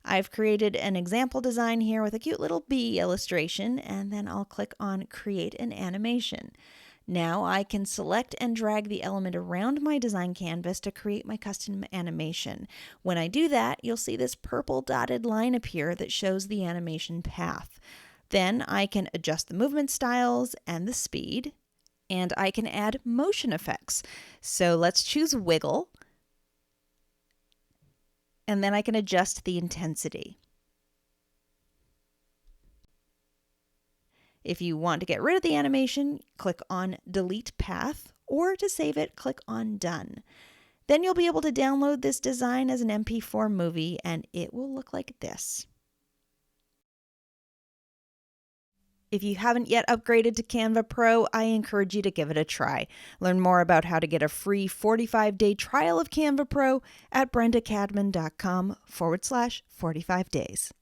I've created an example design here with a cute little bee illustration, and then I'll click on Create an Animation. Now I can select and drag the element around my design canvas to create my custom animation. When I do that, you'll see this purple dotted line appear that shows the animation path. Then I can adjust the movement styles and the speed, and I can add motion effects. So let's choose wiggle, and then I can adjust the intensity. If you want to get rid of the animation, click on Delete Path, or to save it, click on Done. Then you'll be able to download this design as an MP4 movie, and it will look like this. If you haven't yet upgraded to Canva Pro, I encourage you to give it a try. Learn more about how to get a free 45-day trial of Canva Pro at brendacadman.com/45 days.